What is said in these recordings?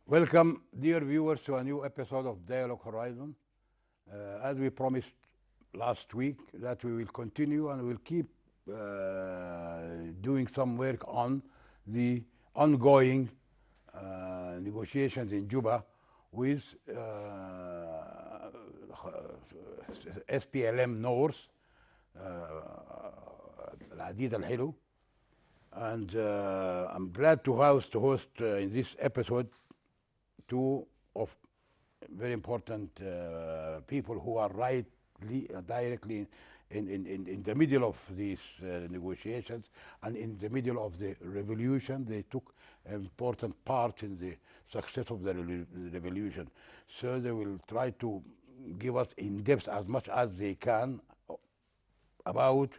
Welcome, dear viewers, to a new episode of Dialogue Horizon. As we promised last week, that we will continue and we'll keep doing some work on the ongoing negotiations in Juba with SPLM North, العديد الحلو. And I'm glad to host in this episode two of very important people who are directly in the middle of these negotiations and in the middle of the revolution. They took an important part in the success of the revolution. So they will try to give us in depth as much as they can about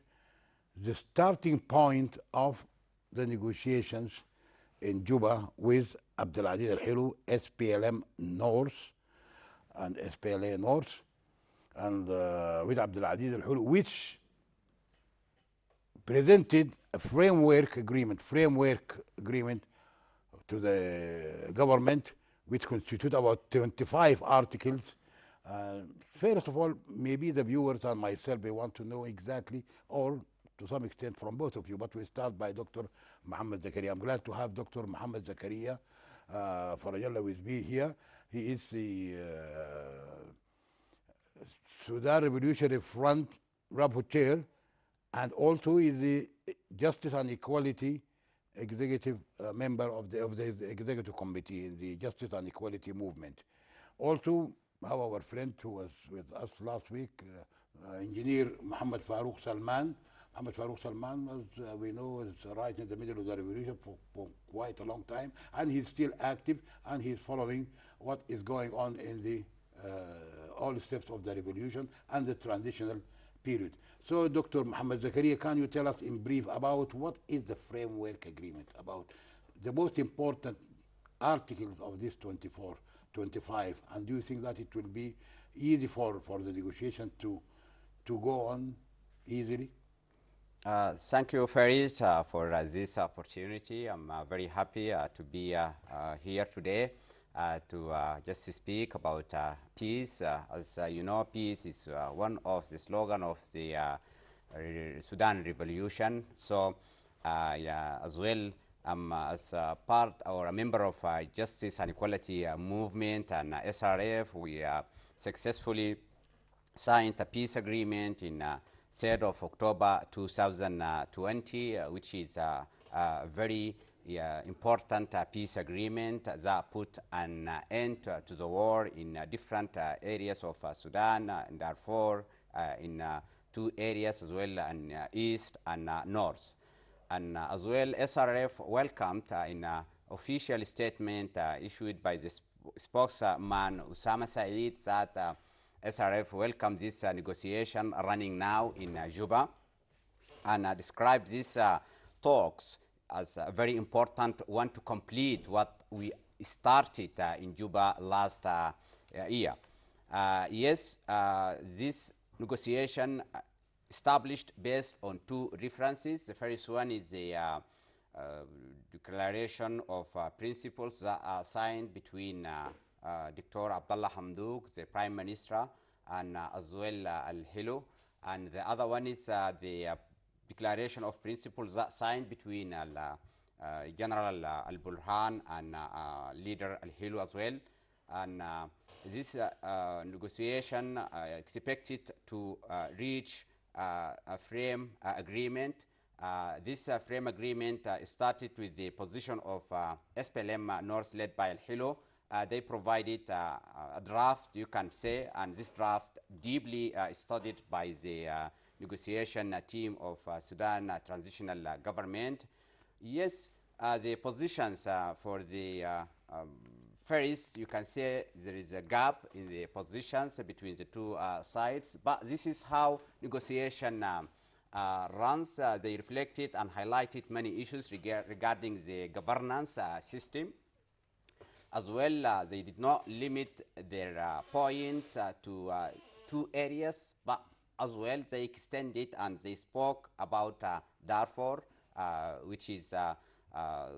the starting point of the negotiations in Juba with Abdelaziz Al-Hilu, SPLM North and SPLA North, and with Abdelaziz Al-Hilu, which presented a framework agreement to the government, which constitute about 25 articles. First of all, maybe the viewers and myself, they want to know exactly, or to some extent from both of you, but we start by Dr. Mohammed Zakaria. I'm glad to have Dr. Mohammed Zakaria Farajalla with me here. He is the Sudan Revolutionary Front rapporteur, and also is the Justice and Equality executive member of the executive committee in the Justice and Equality movement. Also, our friend who was with us last week, engineer Mohammed Farouk Salman. Mohammed Farouk Salman, as we know, is right in the middle of the revolution for quite a long time, and he's still active, and he's following what is going on in the all steps of the revolution and the transitional period. So, Dr. Mohammed Zakaria, can you tell us in brief about what is the framework agreement, about the most important articles of this 24, 25, and do you think that it will be easy for the negotiation to go on easily? Thank you, Faris, for this opportunity. I'm very happy to be here today to just speak about peace. As you know, peace is one of the slogan of the Sudan revolution. So, yeah, as well, as part or a member of Justice and Equality movement and SRF, we successfully signed a peace agreement in 3rd of October 2020, which is a very important peace agreement that put an end to the war in different areas of Sudan, and Darfur, in two areas as well, in east and north. And as well, SRF welcomed in an official statement issued by the spokesman Usama Said that SRF welcomes this negotiation running now in Juba, and describes these talks as a very important one to complete what we started in Juba last year. Yes, this negotiation established based on two references. The first one is the declaration of principles that are signed between Dr. Abdullah Hamdouk, the Prime Minister, and as well Al-Hilo. And the other one is the declaration of principles that signed between General Al-Burhan and leader Al-Hilo as well. And this negotiation expected to reach a frame agreement. This frame agreement started with the position of SPLM North, led by Al-Hilo. They provided a draft, you can say, and this draft deeply studied by the negotiation team of Sudan transitional government. Yes, the positions for the first, you can say there is a gap in the positions between the two sides, but this is how negotiation runs. They reflected and highlighted many issues regarding the governance system. As well, they did not limit their points to two areas, but as well they extended and they spoke about Darfur, which is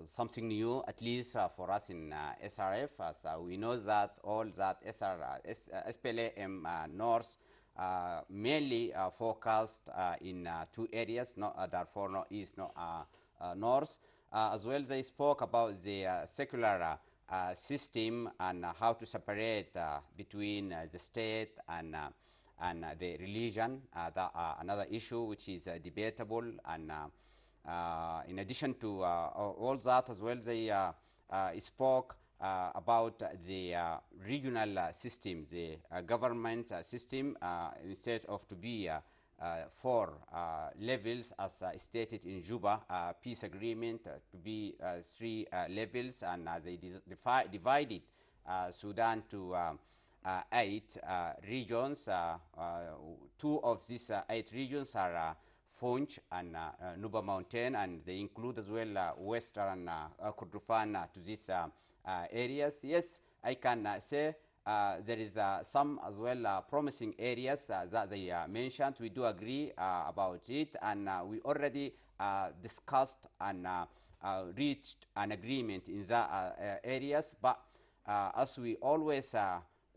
something new, at least for us in SRF, as we know that all that SPLM North mainly focused in two areas, not Darfur, no East, no North. As well, they spoke about the secular system and how to separate between the state and the religion. Another issue which is debatable, and in addition to all that as well, they spoke about the regional system, the government system, instead of to be four levels as stated in Juba peace agreement, to be three levels, and they divided Sudan to eight regions. Two of these eight regions are Funch and Nuba Mountain, and they include as well Western Kordofan to these areas. Yes, I can say there is some as well promising areas that they mentioned. We do agree about it, and we already discussed and reached an agreement in the areas. But as we always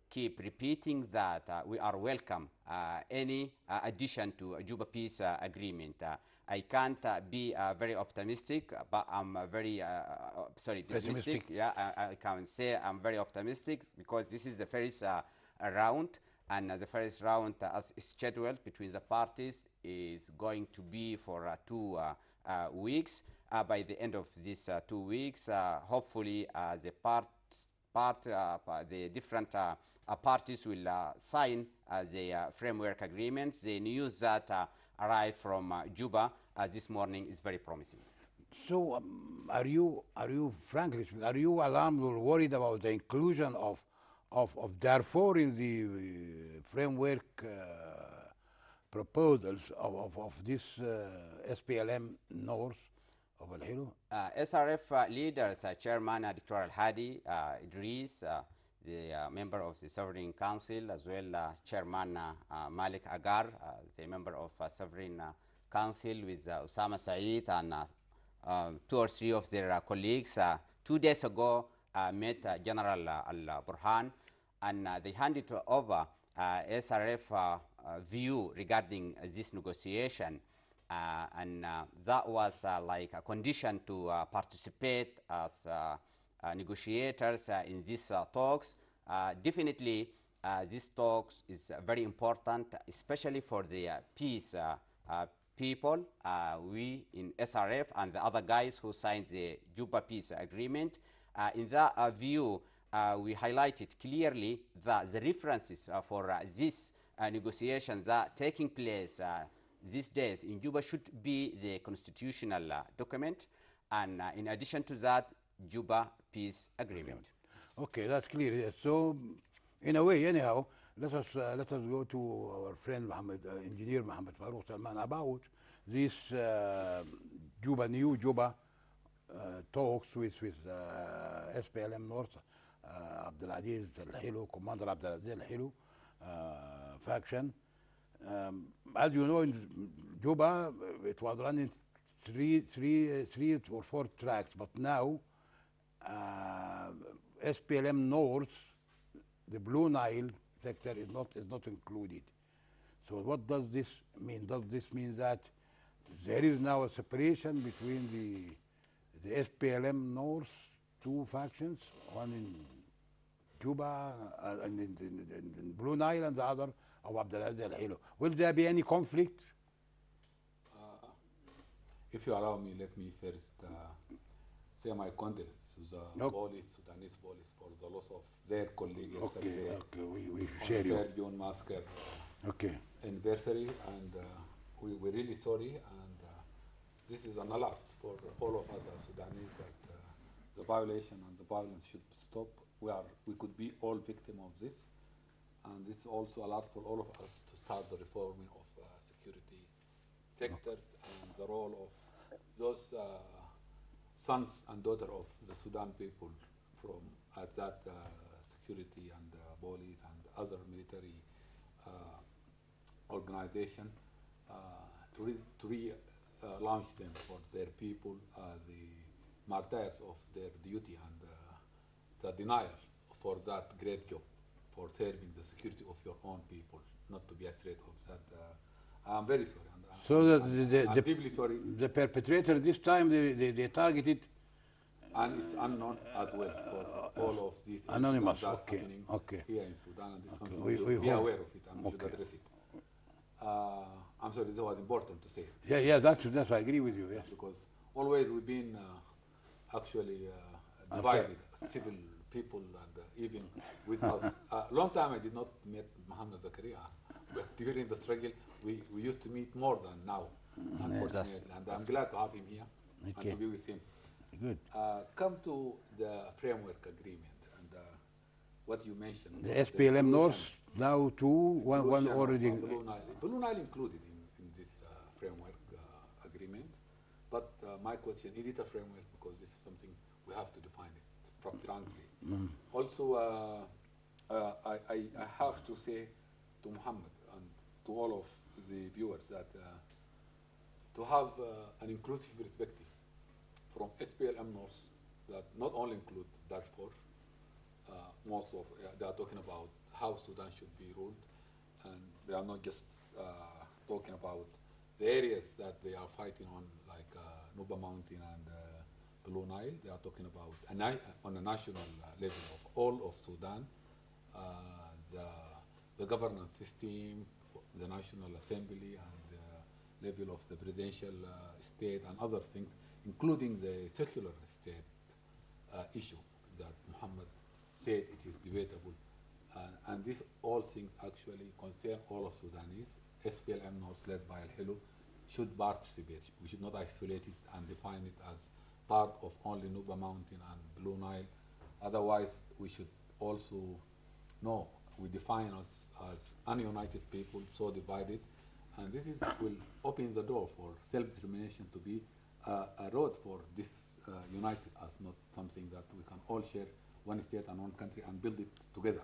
keep repeating that we are welcome any addition to a Juba Peace Agreement. I can't be very optimistic, but I'm very sorry, pessimistic. Yeah, I can say I'm very optimistic because this is the first round, and the first round as scheduled between the parties is going to be for 2 weeks. By the end of these 2 weeks, hopefully the different parties will sign the framework agreements. The news that arrived from Juba this morning is very promising. So, are you frankly speaking, are you alarmed or worried about the inclusion of Darfur in the framework proposals of this SPLM North of Al Hilo? SRF leaders, Chairman Dr. Al Hadi Idris, the member of the Sovereign Council, as well Chairman Malik Agar, the member of Sovereign Council, with Osama Saeed and 2 or 3 of their colleagues. 2 days ago met General Al-Burhan, and they handed over SRF view regarding this negotiation. And that was like a condition to participate as negotiators in these talks. Definitely, these talks is very important, especially for the peace people. We in SRF and the other guys who signed the Juba Peace Agreement, in that view, we highlighted clearly that the references for these negotiations that taking place these days in Juba should be the constitutional document, and in addition to that, Juba Peace Agreement. Okay, that's clear. Yes. So, in a way, anyhow, let us go to our friend Mohammed, engineer Mohammed Farouk Salman, about this new Juba talks with SPLM North, Abdelaziz Al Hilo, Commander Abdelaziz Al Hilo faction. As you know, in Juba, it was running three or 4 tracks, but now SPLM North, the Blue Nile sector is not included. So what does this mean? Does this mean that there is now a separation between the SPLM North 2 factions, one in Juba and in Blue Nile, and the other of Abdelaziz Al Hilo? Will there be any conflict? If you allow me, let me first say my condolences to the Sudanese police for the loss of their colleague yesterday. Okay, we share you. 3rd June massacre anniversary, and we're really sorry, and this is an alert for all of us as Sudanese that the violation and the violence should stop. We could be all victim of this, and this is also alert for all of us to start the reforming of security sectors and the role of those sons and daughters of the Sudan people from at that security and police and other military organization to launch them for their people, the martyrs of their duty and the denial for that great job, for serving the security of your own people, not to be a threat of that. I'm very sorry. And, So I'm deeply sorry. the perpetrator this time, they targeted And it's unknown as well for all of these anonymous. incidents that Okay, happening okay. here in Sudan, and this is Okay, something we- we should we be hope- aware of it and we should okay. address it. I'm sorry, this was important to say Yeah, yeah, that's I agree with you. Yes. because always we've been actually divided, civil people, and even with us. Long time I did not meet Muhammad Zakaria, but during the struggle we used to meet more than now, unfortunately, and I'm glad to have him here and Okay. to be with him. Good. Come to the framework agreement and what you mentioned. The SPLM North inclusion- now one inclusion of, already. Blue Nile. Blue Nile included in this framework agreement, but my question, is it a framework? Because this is something we have to define it frankly. Also, I have to say to Muhammad and to all of the viewers that to have an inclusive perspective from SPLM North that not only include Darfur, most of they are talking about how Sudan should be ruled, and they are not just talking about the areas that they are fighting on, like Nuba Mountain and Blue Nile. They are talking about on a national level of all of Sudan, the governance system, the National Assembly, and the level of the presidential state and other things, including the secular state issue that Muhammad said it is debatable. And these all things actually concern all of Sudanese. SPLM North, led by Al-Helu, should participate. We should not isolate it and define it as part of only Nuba Mountain and Blue Nile. Otherwise, we should also know we define us as ununited people, so divided. And this will open the door for self-determination to be a road for this united as not something that we can all share one state and one country and build it together.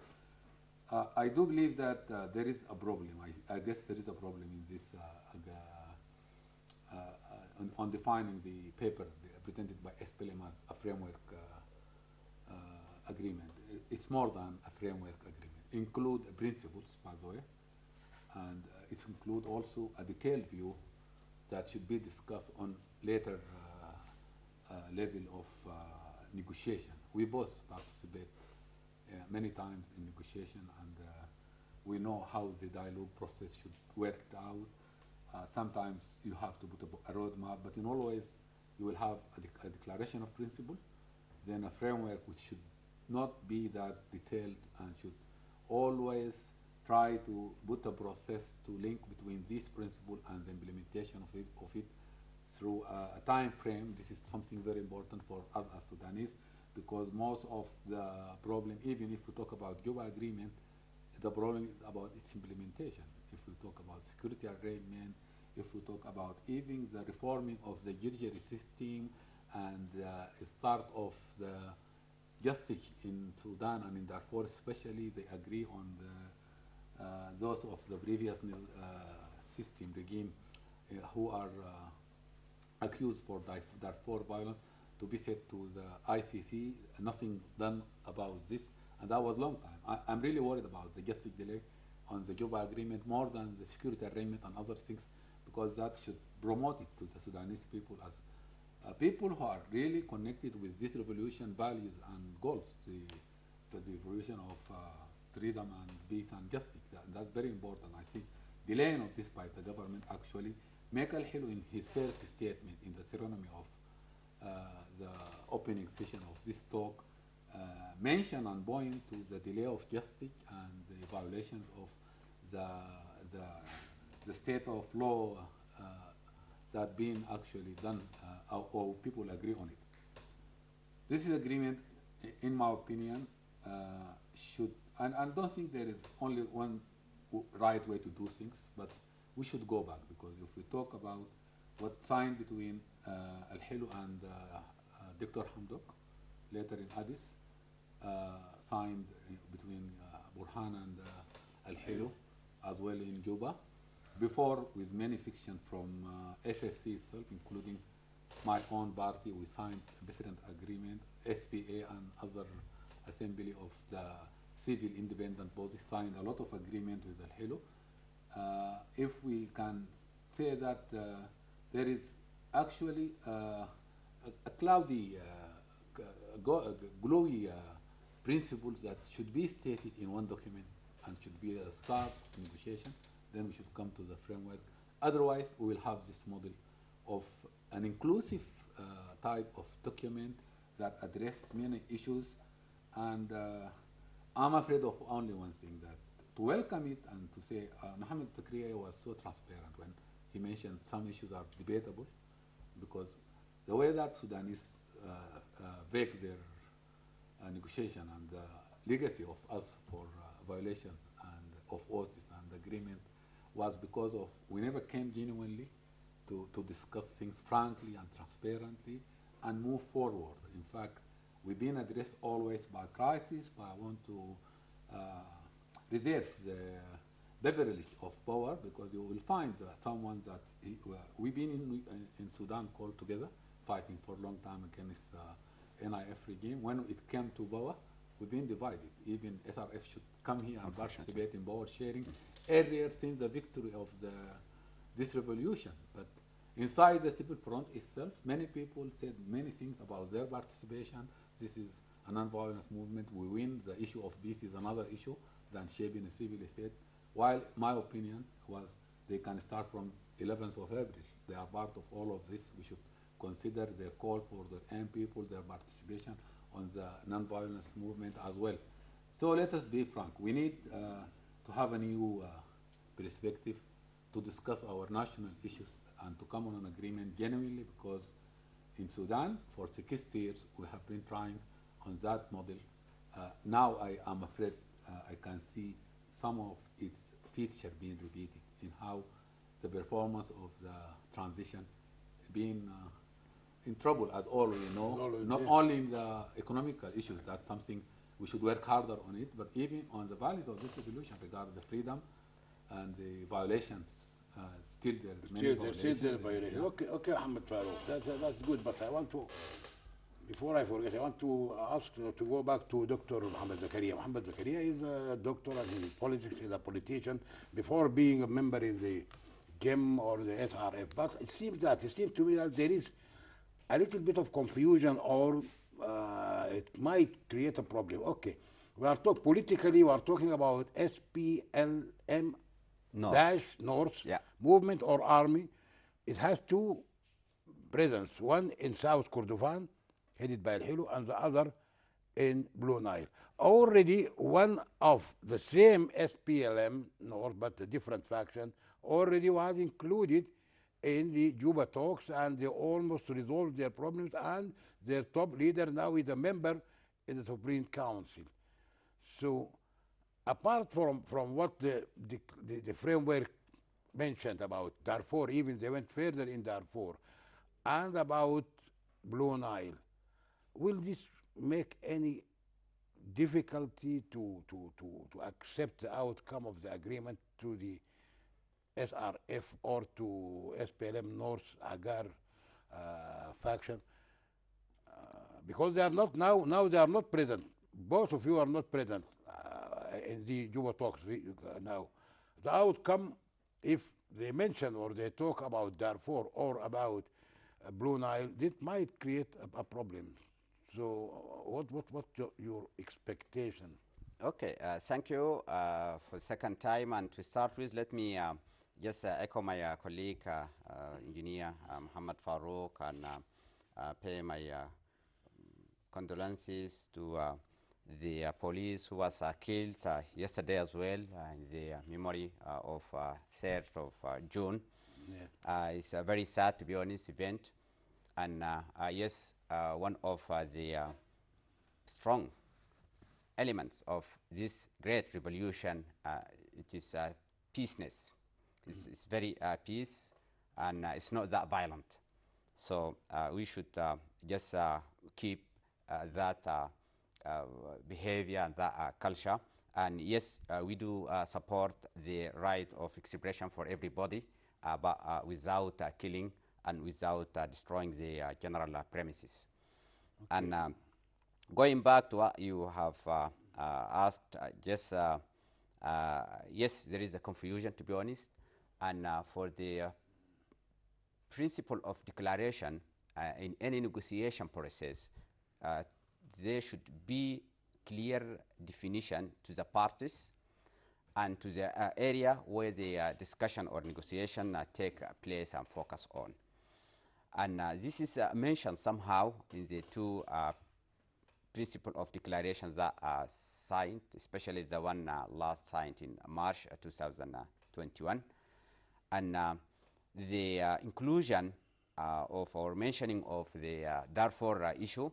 I do believe that there is a problem. I guess there is a problem in this on defining the paper presented by SPLM as a framework agreement. It's more than a framework agreement. Include principles, by the way, and it include also a detailed view that should be discussed on later level of negotiation. We both participate many times in negotiation, and we know how the dialogue process should work out. Sometimes you have to put a roadmap, but in all ways you will have a declaration of principle, then a framework which should not be that detailed and should always try to put a process to link between this principle and the implementation of it through a time frame. This is something very important for us as Sudanese, because most of the problem, even if we talk about Juba agreement, the problem is about its implementation. If we talk about security arrangement, if we talk about even the reforming of the judiciary system and the start of the justice in Sudan and in Darfur especially, they agree on those of the previous system regime who are accused for Darfur violence to be sent to the ICC. Nothing done about this, and that was a long time. I'm really worried about the justice delay on the Juba agreement more than the security arrangement and other things, because that should promote it to the Sudanese people as people who are really connected with this revolution values and goals, the revolution of freedom and peace and justice. That's very important. I think delaying of this by the government actually make Al-Helu in his first statement in the ceremony of the opening session of this talk mention and point to the delay of justice and the violations of the state of law that being actually done or people agree on it. This is agreement, in my opinion, should, and I don't think there is only one right way to do things, but we should go back, because if we talk about what signed between Al-Helu and Dr. Hamdok, later in Addis, signed between Burhan and Al-Helu, as well in Juba, before with many fiction from FFC itself, including my own party, we signed different agreement, SPA and other assembly of the civil independent bodies signed a lot of agreement with Al-Hilo. If we can say that there is actually a cloudy, glowy principles that should be stated in one document and should be a start of negotiation, then we should come to the framework. Otherwise, we will have this model of an inclusive type of document that address many issues. And I'm afraid of only one thing, that to welcome it and to say Mohammed Takriya was so transparent when he mentioned some issues are debatable, because the way that Sudanese make their negotiation and the legacy of us for violation and of OSIS and agreement was because of we never came genuinely to discuss things frankly and transparently and move forward. In fact, we've been addressed always by crisis, but I want to reserve the leverage of power, because you will find someone that we've been in Sudan called together, fighting for a long time against NIF regime. When it came to power, we've been divided. Even SRF should come here and participate in power sharing earlier since the victory of this revolution. But inside the civil front itself, many people said many things about their participation. This is a non-violence movement. We win. The issue of peace is another issue than shaping a civil state. While my opinion was they can start from 11th of April. They are part of all of this. We should consider their call for their own people, their participation on the non-violence movement as well. So let us be frank. We need to have a new perspective to discuss our national issues and to come on an agreement genuinely, because in Sudan for 60 years we have been trying on that model. Now I am afraid I can see some of its features being repeated in how the performance of the transition being in trouble, as all we know, not only in the economical issues, that's something we should work harder on it, but even on the values of this revolution regarding the freedom and the violations. Still there is many violations. Still there violations. Yeah. Okay, Ahmed Farouk, that's good, but I want to, before I forget, I want to ask to go back to Dr. Mohammed Zakaria. Mohammed Zakaria is a doctor and in politics, is a politician before being a member in the GEM or the SRF. But it seems to me that there is a little bit of confusion, or it might create a problem. Okay, we are politically, we are talking about SPLM dash North movement or army. It has two presence, one in South Kordofan, headed by Al-Hilo, and the other in Blue Nile. Already one of the same SPLM North, but a different faction, already was included in the Juba talks, and they almost resolved their problems, and their top leader now is a member in the Supreme Council. So apart from what the framework mentioned about Darfur, even they went further in Darfur, and about Blue Nile, will this make any difficulty to accept the outcome of the agreement to the SRF or to SPLM North Agar faction? Because they are not now they are not present. Both of you are not present in the Juba talks now. The outcome, if they mention or they talk about Darfur or about Blue Nile, it might create a problem. So what's your expectation? Okay, thank you for the second time. And to start with, let me just echo my colleague, engineer Muhammad Farouk, and pay my condolences to the police who was killed yesterday as well, in the memory of 3rd of June. Yeah. It's a very sad, to be honest, event. And yes, one of the strong elements of this great revolution, it is peaceness. It's very peace, and it's not that violent. So we should just keep that behavior and that culture. And yes, we do support the right of expression for everybody, but without killing and without destroying the general premises. Okay. And going back to what you have asked, yes, there is a confusion, to be honest, and for the principle of declaration in any negotiation process, there should be clear definition to the parties and to the area where the discussion or negotiation take place and focus on. And this is mentioned somehow in the two principle of declarations that are signed, especially the one last signed in March 2021. And the inclusion of or mentioning of the Darfur issue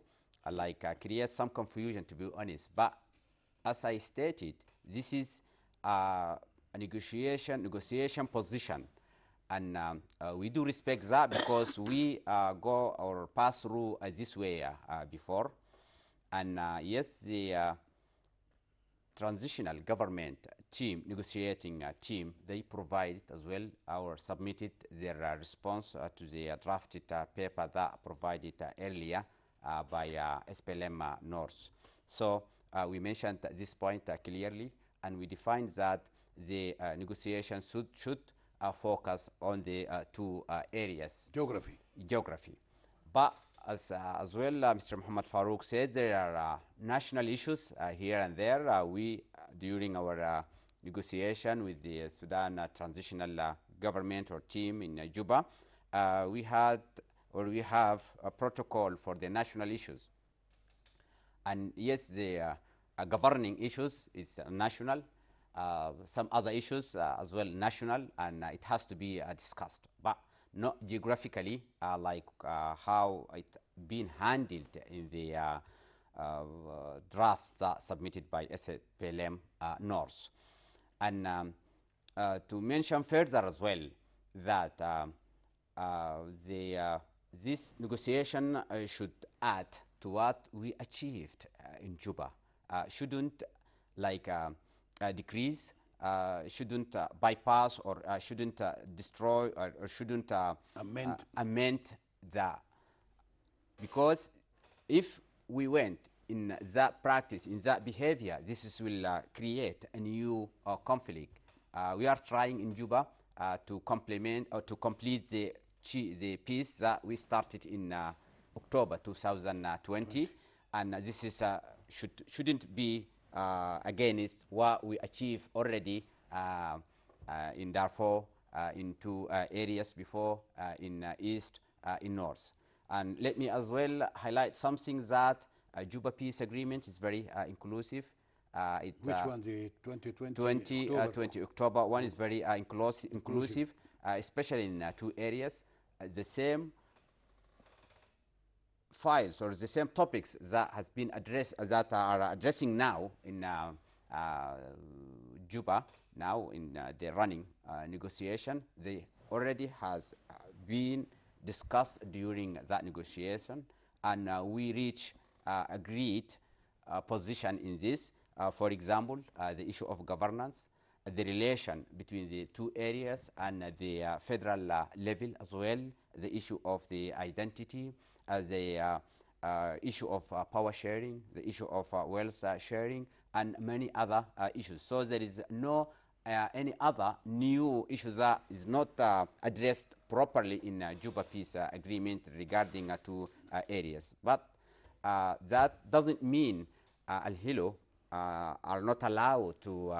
creates some confusion, to be honest. But as I stated, this is a negotiation position. And we do respect that because we go or pass through this way before. And yes, the transitional government team, negotiating team, they provided as well or submitted their response to the drafted paper that provided earlier by SPLM North. So we mentioned this point clearly, and we defined that the negotiations should focus on the two areas. Geography. But as well, Mr. Muhammad Farouk said, there are national issues here and there. We, during our negotiation with the Sudan transitional government or team in Juba, we have a protocol for the national issues. And yes, the governing issues is national. Some other issues as well national, and it has to be discussed, but not geographically like how it been handled in the draft submitted by SPLM North. And to mention further as well that this negotiation should add to what we achieved in Juba. Shouldn't decrease, shouldn't bypass, or shouldn't destroy, or shouldn't amend that. Because if we went in that practice, in that behavior, this will create a new conflict. We are trying in Juba to complement or to complete the peace that we started in October 2020, and this is shouldn't be against what we achieved already in Darfur, in two areas before, in East, in North. And let me as well highlight something that Juba Peace Agreement is very inclusive. Which one, the 2020 October one is very inclusive, especially in two areas. The same files or the same topics that has been addressed, that are addressing now in Juba, now in the running negotiation, they already has been discussed during that negotiation, and we reach agreed position in this. For example, the issue of governance, the relation between the two areas and the federal level as well, the issue of the identity, the issue of power sharing, the issue of wealth sharing, and many other issues. So there is no any other new issue that is not addressed properly in Juba Peace Agreement regarding two areas. But that doesn't mean Al-Hilo are not allowed to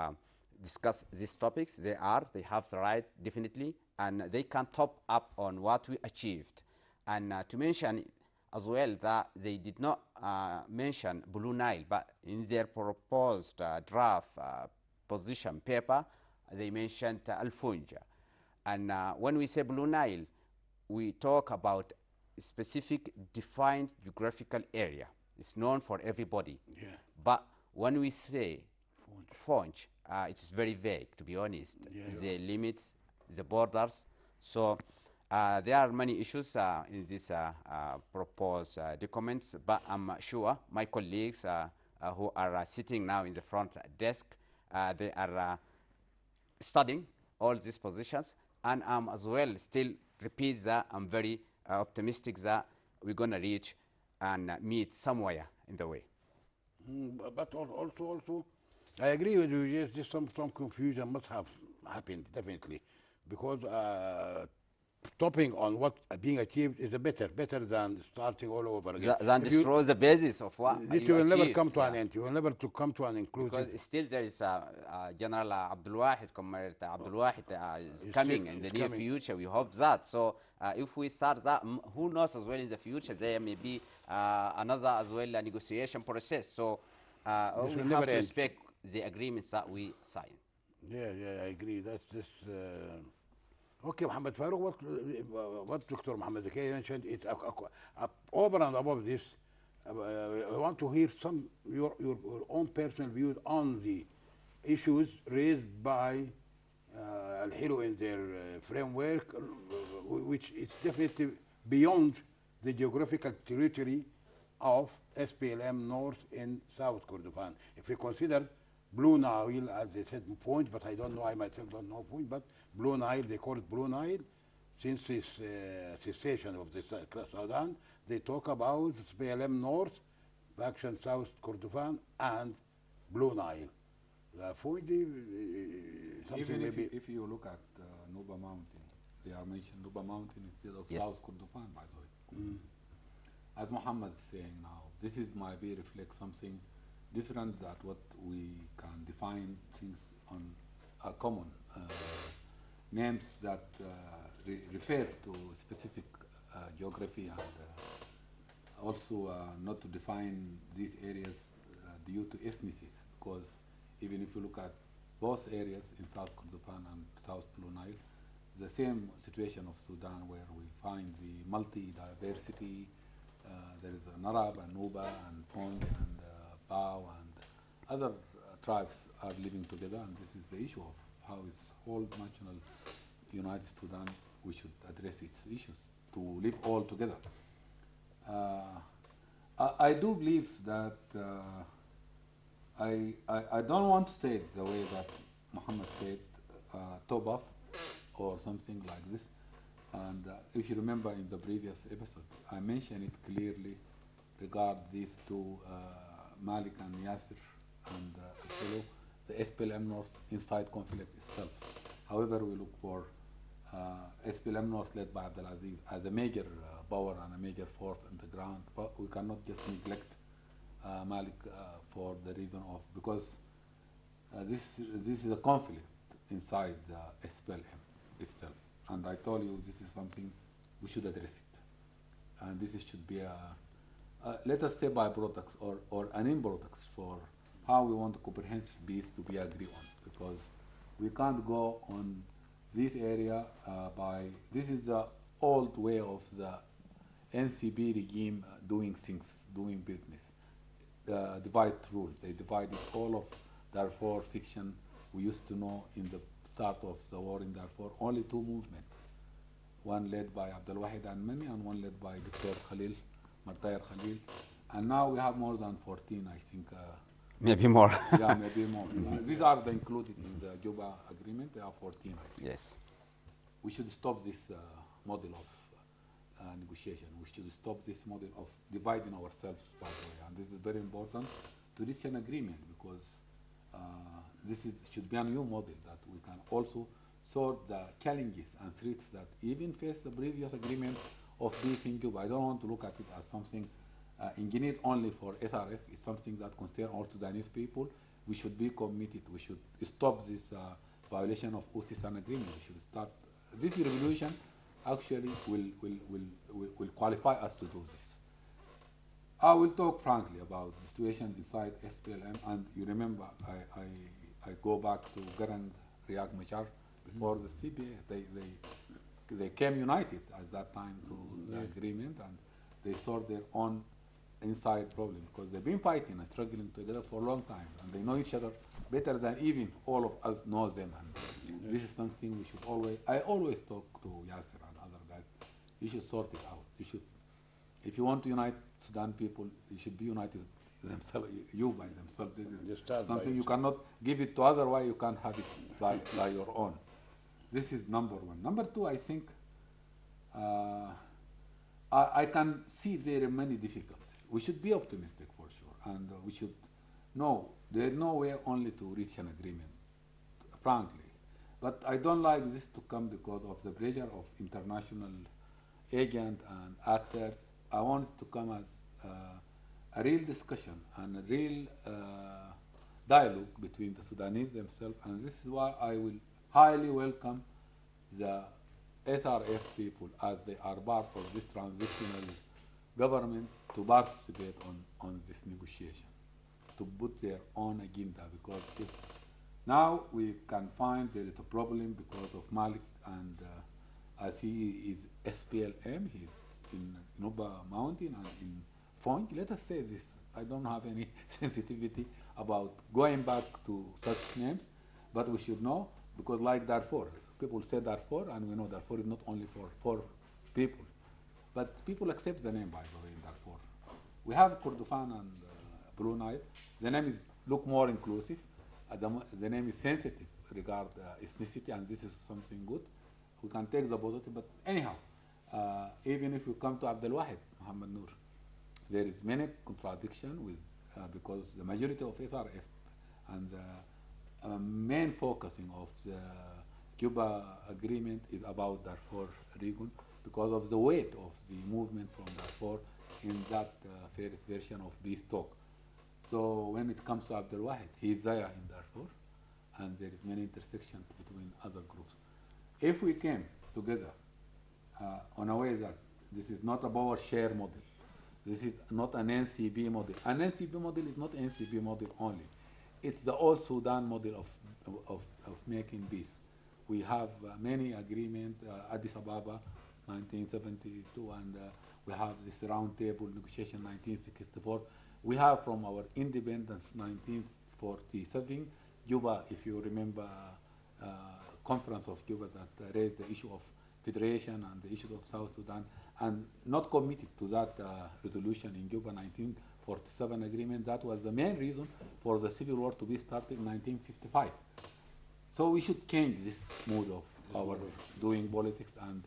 discuss these topics. They have the right, definitely, and they can top up on what we achieved. And to mention as well that they did not mention Blue Nile, but in their proposed draft position paper, they mentioned Al-Funja. And when we say Blue Nile, we talk about a specific defined geographical area. It's known for everybody. Yeah. But when we say Funj, it is very vague, to be honest. Yeah, the limits, the borders. So there are many issues in these proposed documents, but I'm sure my colleagues who are sitting now in the front desk, they are studying all these positions, and I'm as well still repeat that. I'm very optimistic that we're going to reach and meet somewhere in the way. But also, I agree with you. Yes, there's some confusion must have happened definitely, because stopping on what being achieved is a better than starting all over again. Then If you destroy the basis of what this you will never achieve. come to an end. You will never to come to an inclusive. Because still there is General Abdul Wahid, Comrade Abdul Wahid is It's coming still- in the it's near coming. future. We hope that. So if we start that, who knows as well in the future there may be another as well negotiation process. So This we will have never to end. respect the agreements that we sign. Yeah, I agree. That's this. Okay, Muhammad Farouk, what Dr. Muhammad Zakay mentioned, it's over and above this. I want to hear some your own personal views on the issues raised by Al-Hilo in their framework, which is definitely beyond the geographical territory of SPLM North in South Kordofan. If we consider Blue Nile, as they said, point, but I don't know, I myself don't know point, but Blue Nile, they call it Blue Nile. Since this cessation of the Sudan, they talk about SPLM North, faction South Kordofan, and Blue Nile. Something Even maybe. if you look at Nuba Mountain, they are mentioned Nuba Mountain instead of Yes. South Kordofan, by the way. As Muhammad is saying now, this is maybe reflect something different that what we can define things on common names that refer to specific geography, and also not to define these areas due to ethnicities, because even if you look at both areas in South Kordofan and South Blue Nile, the same situation of Sudan, where we find the multi-diversity. There is Narab and Nuba and Point and Bao and other tribes are living together, and this is the issue of how its whole national United Sudan, we should address its issues to live all together. I do believe that I don't want to say it the way that Muhammad said, top off or something like this. And if you remember in the previous episode, I mentioned it clearly regard these two, Malik and Yasser and Fellow, the SPLM North inside conflict itself. However, we look for SPLM North led by Abdelaziz as a major power and a major force on the ground, but we cannot just neglect Malik for the reason of, because this is a conflict inside the SPLM itself. And I told you this is something we should address it. And this should be let us say byproducts or an end products for how we want a comprehensive peace to be agreed on. Because we can't go on this area by, this is the old way of the NCB regime doing things, doing business. Divide rule. They divided all of Darfur fiction we used to know in the start of the war in Darfur, only two movements, one led by Abdul Wahid and Mani, and one led by Dr. Khalil, Martayr Khalil. And now we have more than 14, I think. Maybe more. Yeah, maybe more. These are the included in the Juba agreement. There are 14, I think. Yes. We should stop this model of negotiation. We should stop this model of dividing ourselves, by the way. And this is very important to reach an agreement, because should be a new model that we can also sort the challenges and threats that even face the previous agreement of peace in Juba. I don't want to look at it as something engineered only for SRF. It's something that concerns all Sudanese people. We should be committed. We should stop this violation of Ustisan agreement. We should start. This revolution actually will qualify us to do this. I will talk frankly about the situation inside SPLM, and you remember I go back to Garang Riyak Machar before the CPA. They came united at that time to the agreement, and they solved their own inside problem, because they've been fighting and struggling together for a long time, and they know each other better than even all of us know them. And this is something we should always. I always talk to Yasser and other guys. You should sort it out. You should. If you want to unite Sudan people, you should be united themselves, you by themselves. This is something you cannot give it to otherwise you can't have it by your own. This is number one. Number two, I think Uh, I can see there are many difficulties. We should be optimistic for sure, and we should know there is no way only to reach an agreement, frankly. But I don't like this to come because of the pressure of international agents and actors. I want it to come as a real discussion and a real dialogue between the Sudanese themselves, and this is why I will highly welcome the SRF people as they are part of this transitional government to participate on this negotiation, to put their own agenda, because if now we can find there is a problem because of Malik, and as he is SPLM, he's in Nuba Mountain and in Fong. Let us say this. I don't have any sensitivity about going back to such names, but we should know, because like Darfur, people say Darfur, and we know Darfur is not only for four people, but people accept the name, by the way, in Darfur. We have Kordofan and Blue Nile. The name is look more inclusive. The name is sensitive regard ethnicity, and this is something good. We can take the positive, but anyhow, even if we come to Abdel Wahid, Muhammad Noor, there is many contradiction with because the majority of SRF and the main focusing of the Cuba agreement is about Darfur region because of the weight of the movement from Darfur in that first version of peace talk. So when it comes to Abdel Wahid, he is there in Darfur, and there is many intersections between other groups. If we came together on a way that this is not a power share model, this is not an NCB model. An NCB model is not NCB model only. It's the old Sudan model of making peace. We have many agreements, Addis Ababa, 1972, and we have this round table negotiation, 1964. We have from our independence, 1947, Juba, if you remember, conference of Juba that raised the issue of federation and the issue of South Sudan, and not committed to that resolution in Juba 1947 agreement. That was the main reason for the civil war to be started in 1955. So we should change this mood of our doing politics and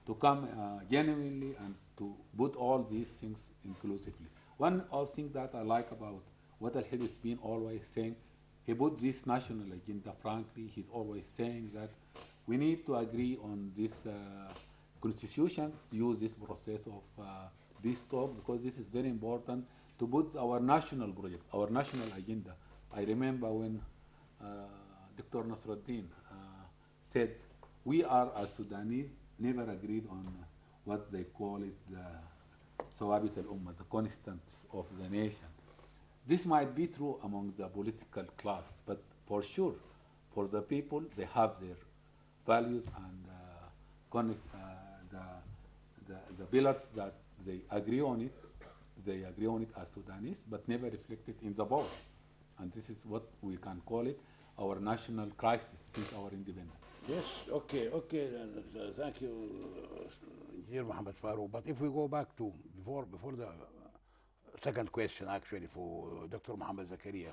to come genuinely and to put all these things inclusively. One of the things that I like about what Al-Hid has been always saying, he put this national agenda, frankly, he's always saying that we need to agree on this constitution, to use this process of peace talk, because this is very important to put our national project, our national agenda. I remember when Dr. Nasruddin said, we are as Sudanese never agreed on what they call it the Sawabit al-Ummah, the constants of the nation. This might be true among the political class, but for sure, for the people, they have their values and the pillars that they agree on it. They agree on it as Sudanese, but never reflected in the power. And this is what we can call it our national crisis since our independence. Yes, okay, thank you, Engineer Mohammed Farouk. But if we go back to before the second question, actually, for Dr. Mohammed Zakaria,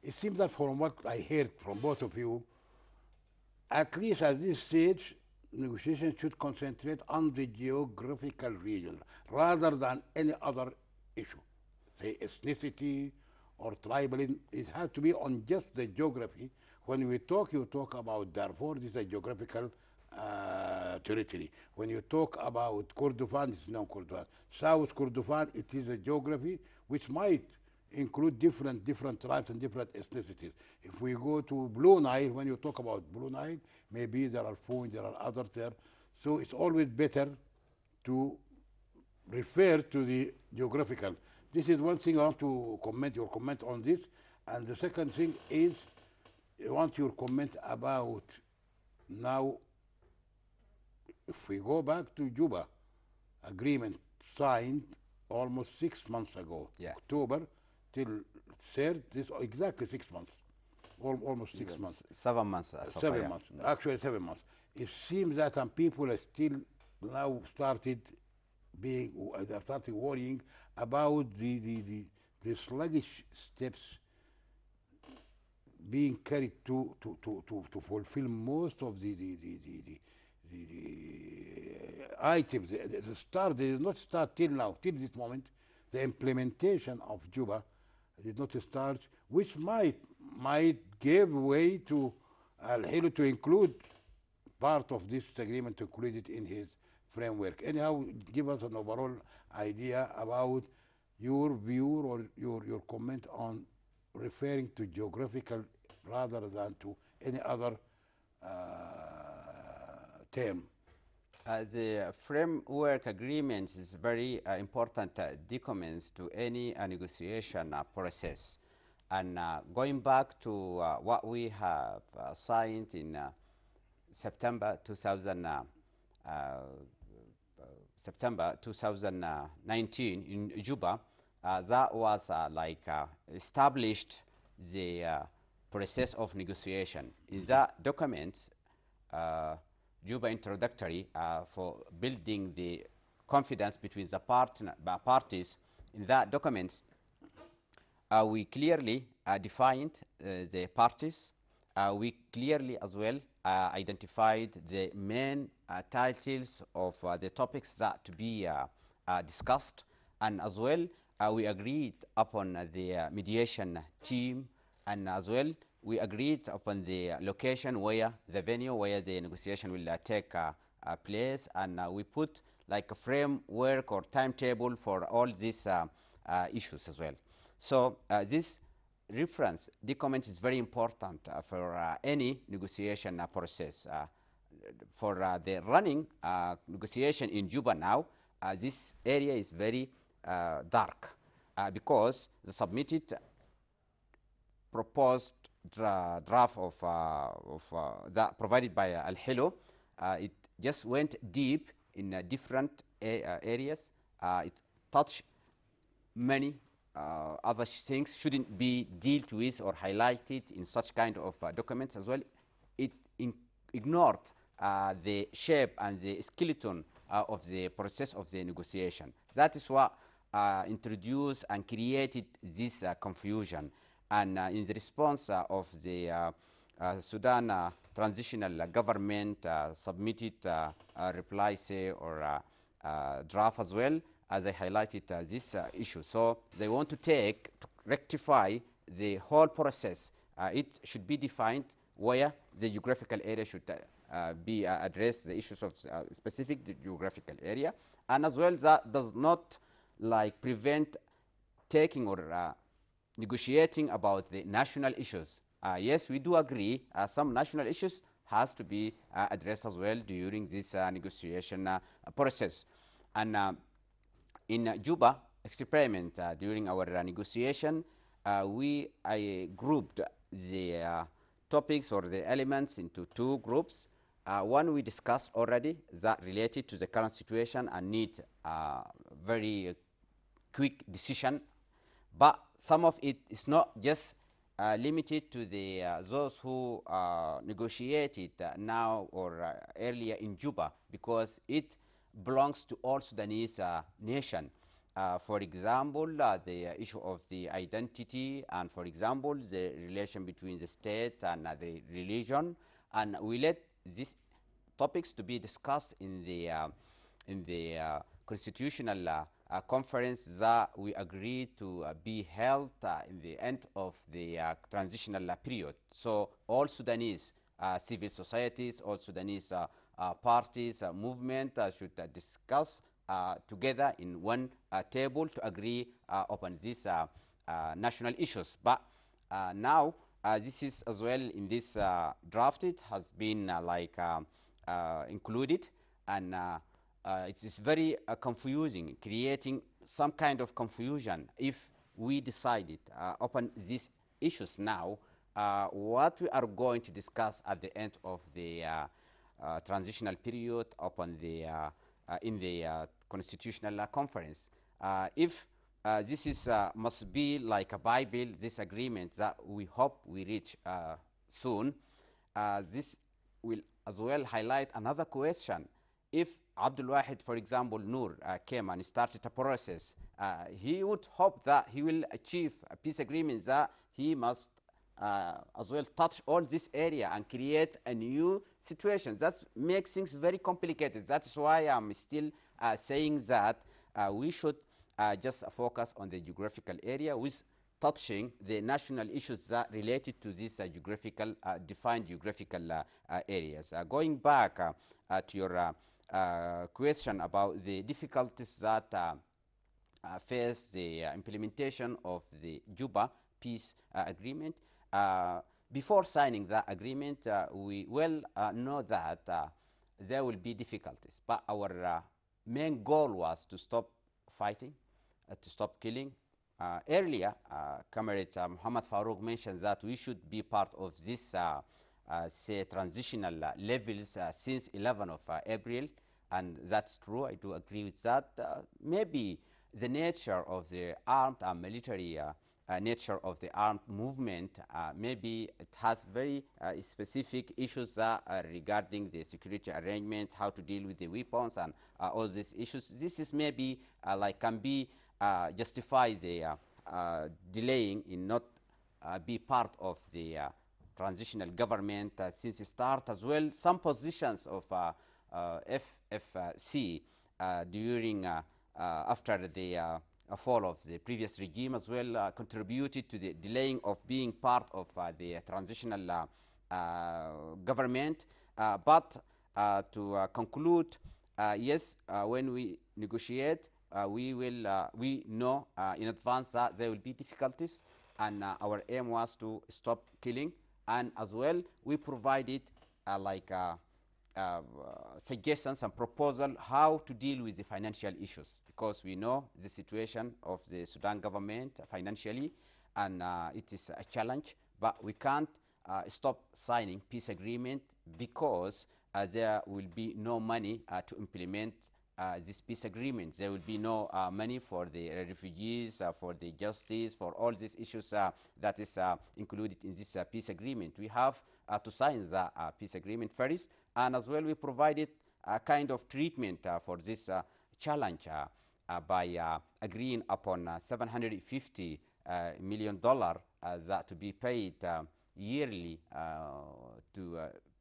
it seems that from what I heard from both of you, at least at this stage, negotiations should concentrate on the geographical region rather than any other issue, say ethnicity or tribalism. It has to be on just the geography. When you talk about Darfur, this is a geographical territory. When you talk about Kordofan, it's non-Kordofan. South Kordofan, it is a geography which might include different tribes and different ethnicities. If we go to Blue Nile, when you talk about Blue Nile, maybe there are Fon, there are others there. So it's always better to refer to the geographical. This is one thing I want to comment, your comment on this. And the second thing is, I want your comment about now, if we go back to Juba, agreement signed almost 6 months ago, Yeah. October till 3rd, this exactly 6 months, almost 6 months. 7 months. 7 months, actually 7 months. It seems that some people are still now started worrying about the sluggish steps being carried to fulfill most of the items, the start, they did not start till now, till this moment. The implementation of Juba did not start, which might give way to Al-Hilo to include part of this agreement, to include it in his framework. Anyhow, give us an overall idea about your view or your comment on referring to geographical rather than to any other uh, term. The framework agreement is very important documents to any negotiation process. And going back to what we have signed in September 2000, September 2019 in Juba, that was established the process of negotiation. In that document, Juba introductory for building the confidence between the parties, in that document, we clearly defined the parties. We clearly as well identified the main titles of the topics that to be discussed, and as well we agreed upon the mediation team, and as well we agreed upon the location where the venue where the negotiation will take place, and we put like a framework or timetable for all these issues as well. So this reference document is very important for any negotiation process. For the running negotiation in Juba now, this area is very dark because the submitted proposed draft of that provided by Al-Hilo, it just went deep in different areas. It touched many other things shouldn't be dealt with or highlighted in such kind of documents as well. It ignored the shape and the skeleton of the process of the negotiation. That is what introduced and created this confusion. And in the response of the Sudan transitional government submitted a reply, say, or draft as well, as I highlighted this issue. So they want to rectify the whole process. It should be defined where the geographical area should be addressed, the issues of specific geographical area, and as well that does not like prevent taking or negotiating about the national issues. Yes, we do agree some national issues has to be addressed as well during this negotiation process. And in Juba experiment during our negotiation, we grouped the topics or the elements into two groups. One we discussed already, that related to the current situation and need very quick decision, but some of it is not just limited to the those who negotiated now or earlier in Juba, because it belongs to all Sudanese nation. For example, the issue of the identity, and for example, the relation between the state and the religion, and we let these topics to be discussed in the constitutional conference that we agreed to be held in the end of the transitional period. So all Sudanese civil societies, all Sudanese parties, movement should discuss together in one table to agree upon these national issues. But now this is as well in this draft, it has been included, and it is very confusing, creating some kind of confusion if we decided upon these issues now. What we are going to discuss at the end of the transitional period upon the in the constitutional conference. If this is must be like a Bible, this agreement that we hope we reach soon, this will as well highlight another question. If Abdul Wahid, for example, Noor came and started a process, he would hope that he will achieve a peace agreement that he must as well touch all this area and create a new situation. That makes things very complicated. That's why I'm still saying that we should just focus on the geographical area with touching the national issues that related to these geographical, defined geographical areas. Going back to your question about the difficulties that face the implementation of the Juba peace agreement. Before signing that agreement, we well know that there will be difficulties, but our main goal was to stop fighting, to stop killing. Earlier, Comrade Muhammad Farouk mentioned that we should be part of this say transitional levels since 11 of April, and that's true. I do agree with that. Maybe the nature of the armed and military nature of the armed movement, maybe it has very specific issues regarding the security arrangement, how to deal with the weapons and all these issues. This is maybe like can be justify the delaying in not be part of the transitional government since the start as well. Some positions of FFC during after the fall of the previous regime as well contributed to the delaying of being part of the transitional government. But to conclude, yes, when we negotiate, we know in advance that there will be difficulties, and our aim was to stop killing, and as well we provided suggestions and proposal how to deal with the financial issues, because we know the situation of the Sudan government financially, and it is a challenge, but we can't stop signing peace agreement because there will be no money to implement this peace agreement. There will be no money for the refugees, for the justice, for all these issues that is included in this peace agreement. We have to sign the peace agreement first, and as well we provided a kind of treatment for this challenge by agreeing upon $750 million that to be paid yearly to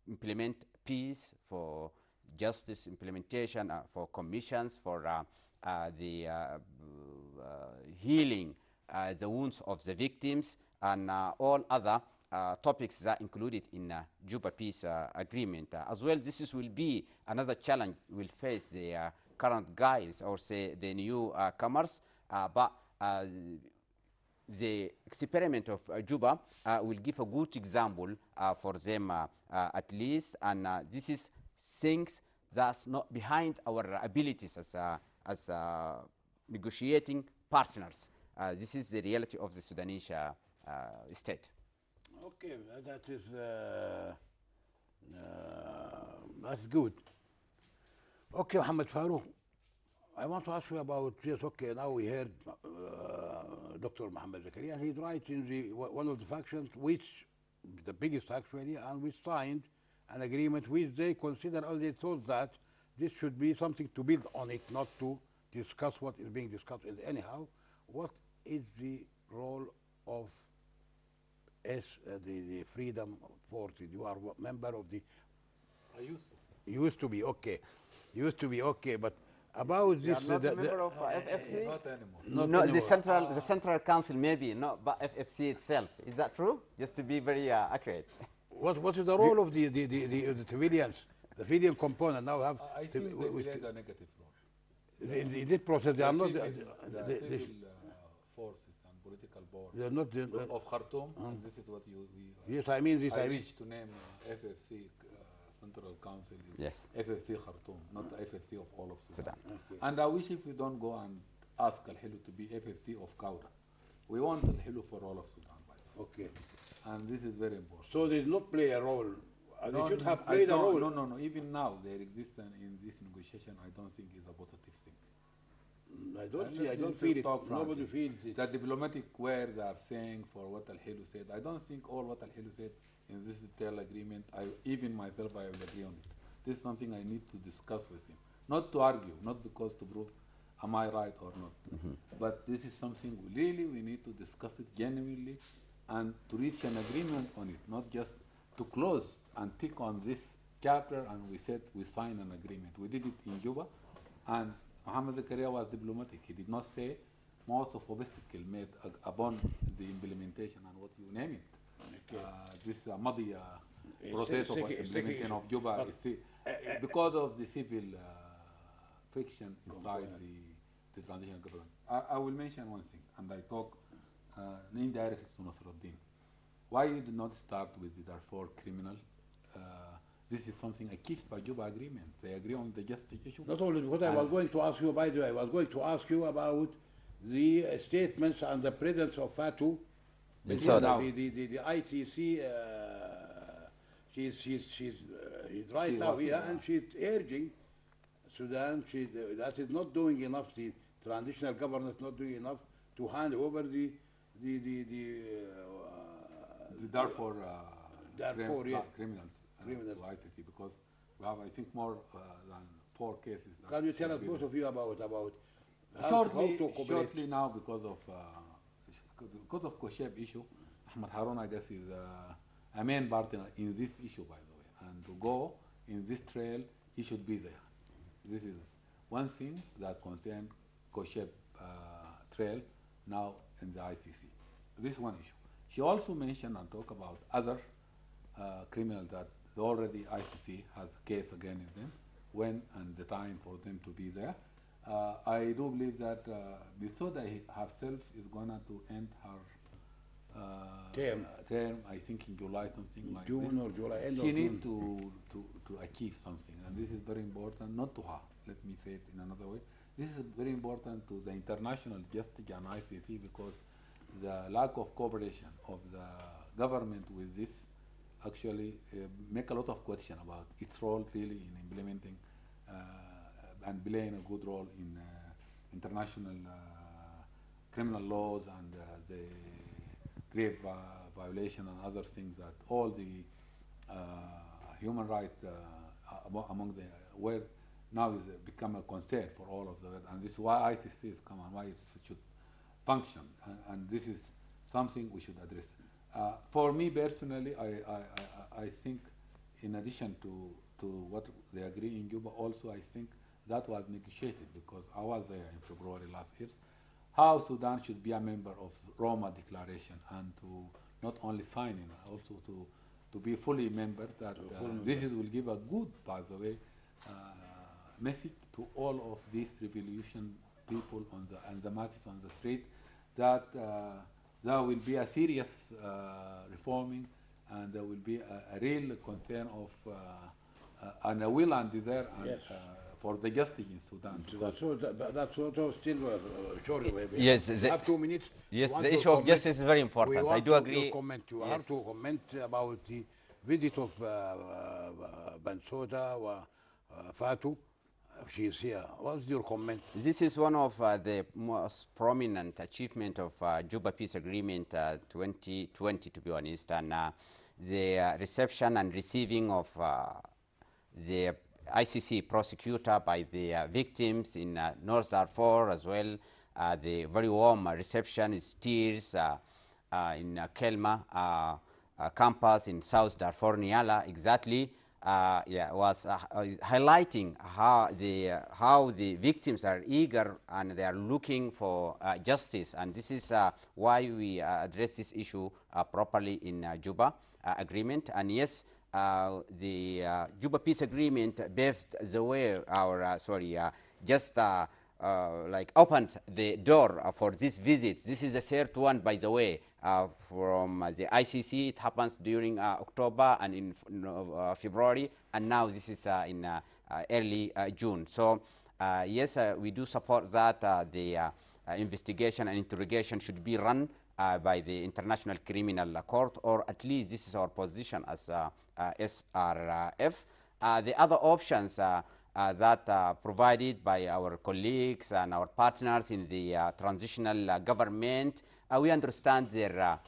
implement peace, for justice implementation, for commissions, for the healing the wounds of the victims, and all other topics that included in Juba Peace Agreement. As well, this will be another challenge will face the current guys, or say the new comers, but the experiment of Juba will give a good example for them at least, and this is things that's not behind our abilities as negotiating partners. This is the reality of the Sudanese state. Okay, that's good. Okay, Muhammad Farouk, I want to ask you about this. Okay, now we heard Dr. Muhammad Zakaria, and he's right in one of the factions, which the biggest actually, and we signed an agreement which they consider, or they thought that this should be something to build on it, not to discuss what is being discussed. Anyhow, what is the role of the Freedom Forces? You are a member of the... I used to. Used to be, okay. Used to be, okay, but about You this... are not a member of FFC? Not anymore. Not No, anymore. the central council maybe, not but FFC itself. Is that true? Just to be very accurate. What is the role of the civilians, the civilian component now have... I think they played a negative role. In this process, they are not... The civil forces and political board They are not... of Khartoum, and this is what yes, I mean this. I wish to name FFC Central Council is Yes. FFC Khartoum, not the FFC of all of Sudan. Okay. And I wish if we don't go and ask Al-Hilu to be FFC of Kaura. We want Al-Hilu for all of Sudan, by the way. Okay. And this is very important. So they did not play a role. No, They should no, have played a role. No. Even now, their existence in this negotiation, I don't think is a positive thing. I don't And see. I let don't me feel it. talk Nobody frankly. feels it. The diplomatic words are saying for what Al-Hilu said. I don't think all what Al-Hilu said in this detailed agreement, even myself, I will agree on it. This is something I need to discuss with him. Not to argue, not because to prove am I right or not. But this is something we need to discuss it genuinely and to reach an agreement on it, not just to close and tick on this chapter and we said we signed an agreement. We did it in Juba, and Mohammed Zakaria was diplomatic. He did not say most of obstacle made upon the implementation and what you name it. Okay. This muddy process of implementation of Juba is because of the civil friction inside the transitional government. I will mention one thing, and I talk indirectly to Nasruddin. Why you did not start with the Darfur criminal? This is something achieved by Juba agreement. They agree on the justice issue. Not only because I was going to ask you, by the way, I was going to ask you about the statements and the presence of Fatou. The ICC, she's right now here, and she's urging Sudan. That is not doing enough. The transitional government not doing enough to hand over the Darfur criminals to ICC, because we have, I think, more than 4 cases. Can you tell us, both of you, about shortly now, because of Kosheb issue? Ahmad Harun, I guess, is a main partner in this issue, by the way, and to go in this trail, he should be there. This is one thing that concerns Kosheb trail now in the ICC. This one issue. She also mentioned and talked about other criminals that already ICC has a case against them, when and the time for them to be there. I do believe that Bisoda herself is going to end her term, I think in July, something like June this. or July, end she of needs June. to achieve something, and this is very important, not to her, let me say it in another way. This is very important to the international justice and ICC, because the lack of cooperation of the government with this actually make a lot of question about its role really in implementing and playing a good role in international criminal laws and the grave violation and other things that all the human rights among the world now is become a concern for all of the world, and this is why ICC is come and why it should function, and this is something we should address. For me personally, I think, in addition to what they agree in Juba, also I think that was negotiated, because I was there in February last year, how Sudan should be a member of Roma Declaration, and to not only sign in, also to be fully member, that this will give a good, by the way, message to all of these revolution people and the masses on the street, that there will be a serious reforming, and there will be a real concern of and a will and desire and, for the justice in Sudan. That's also still short. Yes, we have 2 minutes. Yes, the issue of justice is very important. I do agree. You have to comment about the visit of Bensouda or Fatou. She is here. What's your comment? This is one of the most prominent achievement of Juba Peace Agreement 2020, to be honest, and the reception and receiving of the ICC prosecutor by the victims in North Darfur as well. The very warm reception is tears in Kelma campus in South Darfur, Niala, exactly. Was highlighting how the victims are eager and they are looking for justice, and this is why we address this issue properly in Juba agreement. And yes, the Juba Peace Agreement paved the way, or just like opened the door for this visit. This is the third one, by the way, from the ICC. It happens during October and in February, and now this is in early June. So yes, we do support that the investigation and interrogation should be run by the International Criminal Court, or at least this is our position as SRF. The other options that provided by our colleagues and our partners in the transitional government, we understand their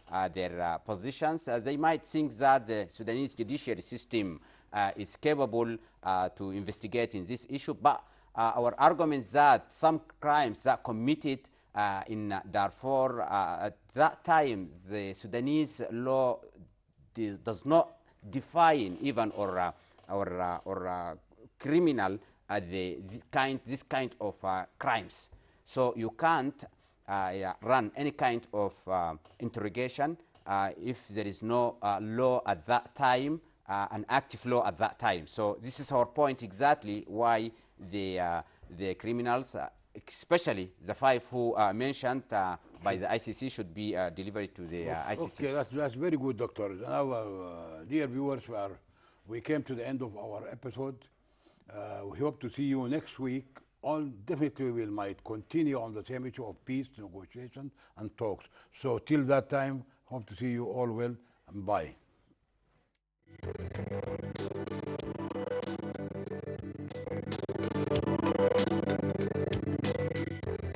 positions. They might think that the Sudanese judiciary system is capable to investigate in this issue, but our argument is that some crimes that committed in Darfur. At that time, the Sudanese law does not define even or criminal this kind of crimes. So you can't yeah, run any kind of interrogation if there is no law at that time, an active law at that time. So this is our point exactly why the criminals, especially the 5 who mentioned by the ICC, should be delivered to the ICC. Okay, that's very good, Doctor. Now, dear viewers, we came to the end of our episode. We hope to see you next week. Definitely we might continue on the same issue of peace, negotiation, and talks. So till that time, hope to see you all well, and bye.